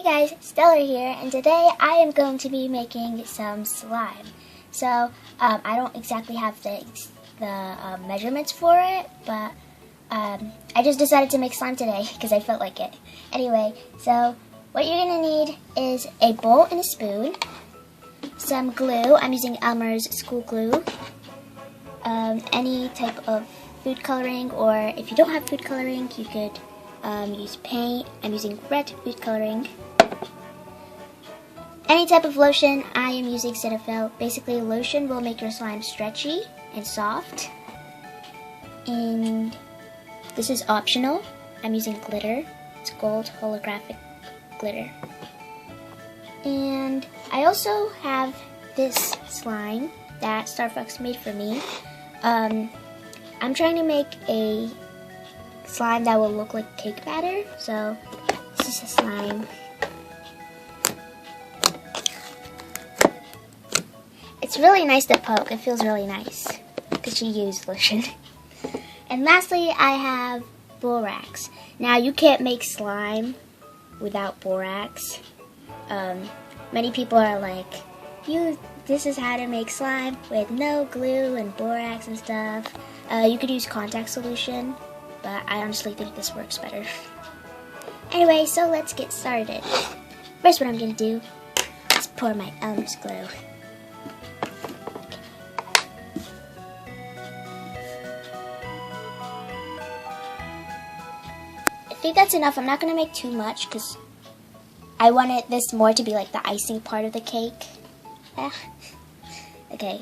Hey guys, Stellar here, and today I am going to be making some slime. So, I don't exactly have the measurements for it, but I just decided to make slime today because I felt like it. Anyway, so what you're going to need is a bowl and a spoon, some glue. I'm using Elmer's school glue, any type of food coloring, or if you don't have food coloring, you could use paint. I'm using red food coloring. Any type of lotion. I am using Cetaphil. Basically, lotion will make your slime stretchy and soft. And this is optional. I'm using glitter. It's gold holographic glitter. And I also have this slime that Starfox made for me. I'm trying to make a slime that will look like cake batter. So this is a slime. It's really nice to poke. It feels really nice because you use lotion. And lastly, I have Borax. Now, you can't make slime without Borax. Many people are like, this is how to make slime with no glue and Borax and stuff. You could use contact solution, but I honestly think this works better. Anyway, so let's get started. First, what I'm going to do is pour my Elmer's glue. I think that's enough. I'm not going to make too much because I wanted this more to be like the icing part of the cake. Okay,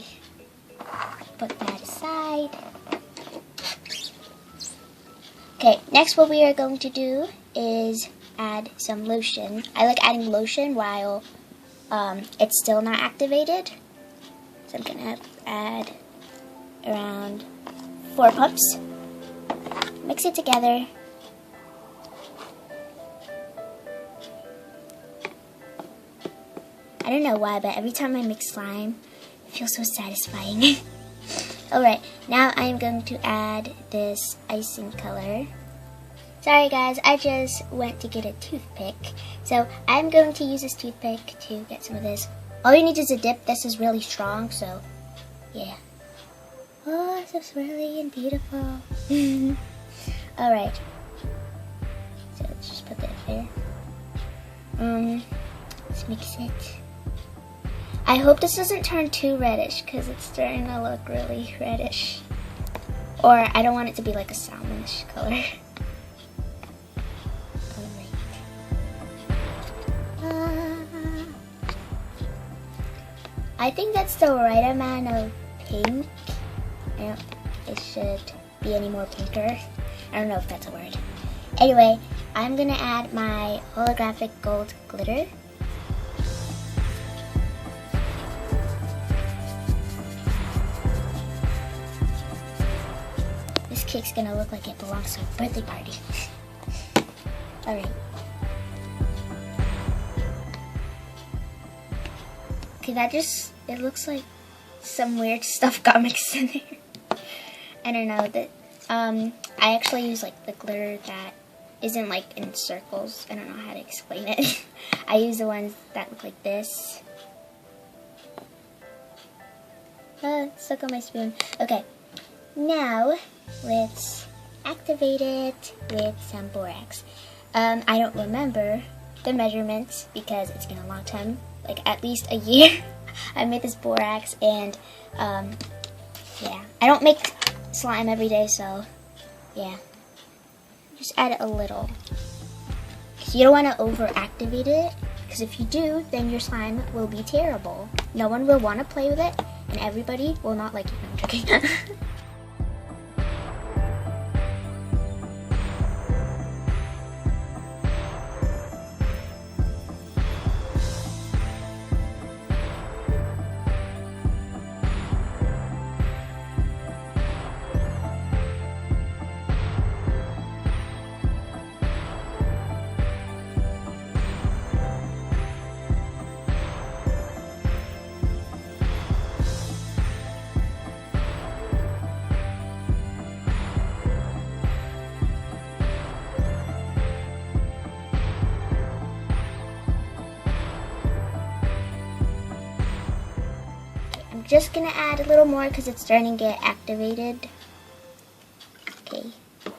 put that aside. Okay, next what we are going to do is add some lotion. I like adding lotion while it's still not activated. So I'm going to add around 4 pumps. Mix it together. I don't know why, but every time I mix slime, it feels so satisfying. Alright, now I'm going to add this icing color. Sorry guys, I just went to get a toothpick. So I'm going to use this toothpick to get some of this. All you need is a dip. This is really strong, so yeah. Oh, this is really beautiful. Alright. So let's just put that there. Let's mix it. I hope this doesn't turn too reddish because it's starting to look really reddish. Or I don't want it to be like a salmonish color. I think that's the right amount of pink. It should be any more pinker. I don't know if that's a word. Anyway, I'm going to add my holographic gold glitter. This cake's going to look like it belongs to a birthday party. Alright. Okay, it looks like some weird stuff got mixed in there. I don't know, I actually use like the glitter that isn't like in circles. I don't know how to explain it. I use the ones that look like this. It's stuck on my spoon. Okay, now let's activate it with some Borax. I don't remember the measurements because it's been a long time. Like at least a year. I made this Borax and yeah. I don't make slime every day, so yeah. Just add it a little. You don't want to over-activate it, because if you do, then your slime will be terrible. No one will want to play with it, and everybody will not like it. No, I'm joking. just gonna add a little more because it's starting to get activated. Okay,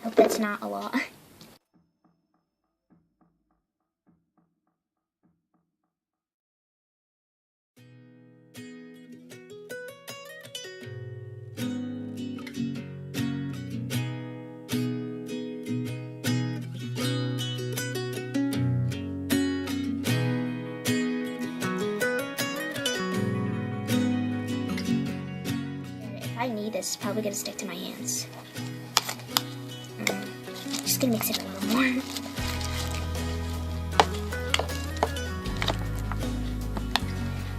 hope that's not a lot. I need this, it's probably gonna stick to my hands. Just gonna mix it a little more.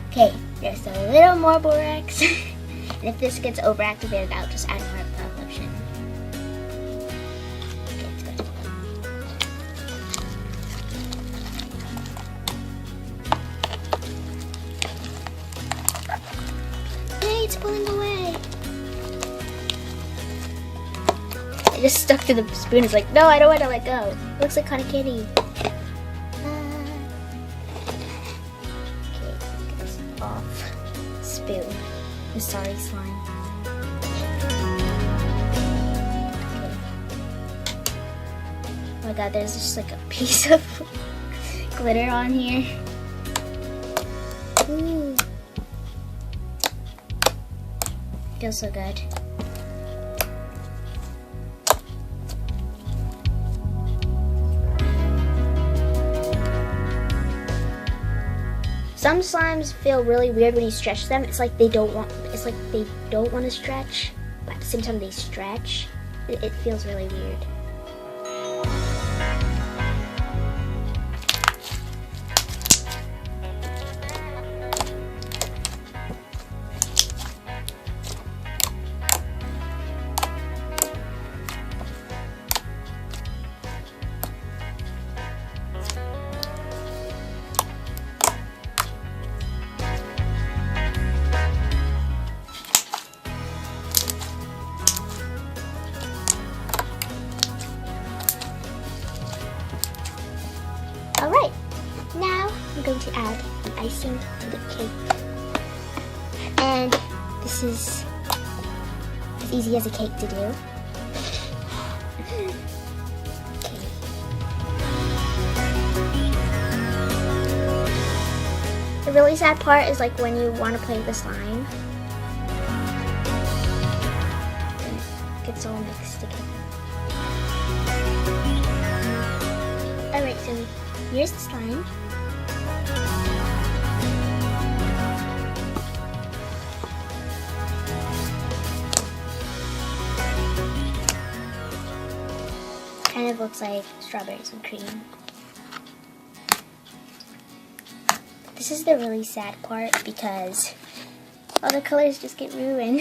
Okay, there's a little more borax. And if this gets overactivated, I'll just add more of the lotion. Okay, it's good. Hey, it's pulling away. It just stuck to the spoon. It's like, no, I don't want to let go. It looks like cotton candy. Okay, get this off. Spoon. I'm sorry, slime. Okay. Oh my god, there's just like a piece of glitter on here. Ooh. Feels so good. Some slimes feel really weird when you stretch them. It's like they don't want to stretch, but at the same time they stretch. It feels really weird. Alright, now I'm going to add the icing to the cake. And this is as easy as a cake to do. Okay. The really sad part is like when you want to play with the slime. It gets all mixed together. Alright, so here's the slime. Kind of looks like strawberries with cream. This is the really sad part because all the colors just get ruined.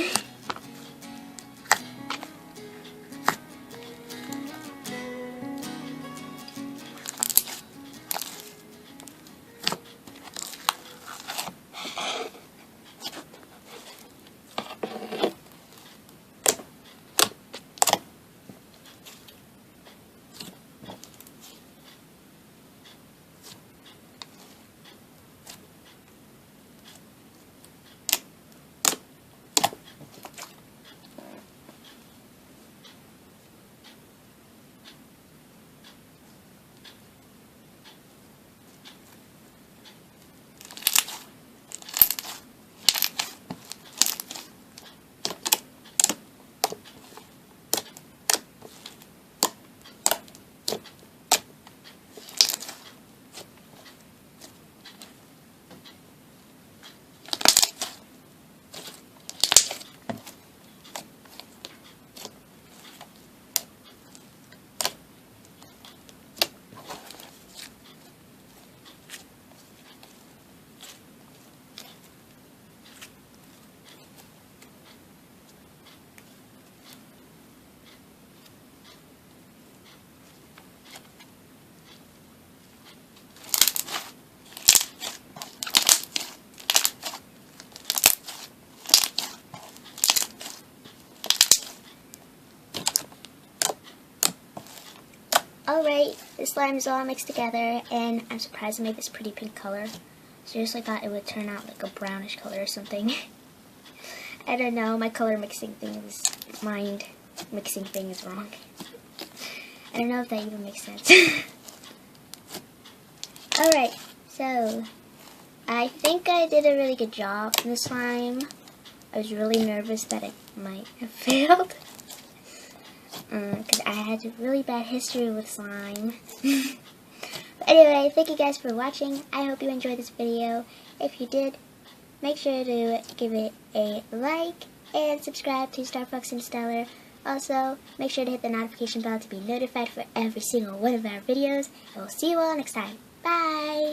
Alright, the slime is all mixed together, and I'm surprised I made this pretty pink color. Seriously thought it would turn out like a brownish color or something. I don't know, my color mixing things, mind mixing thing is wrong. I don't know if that even makes sense. Alright, so I think I did a really good job in the slime. I was really nervous that it might have failed. Because I had a really bad history with slime. But anyway, thank you guys for watching. I hope you enjoyed this video. If you did, make sure to give it a like and subscribe to StarfoxStellar. Also, make sure to hit the notification bell to be notified for every single one of our videos. And we'll see you all next time. Bye!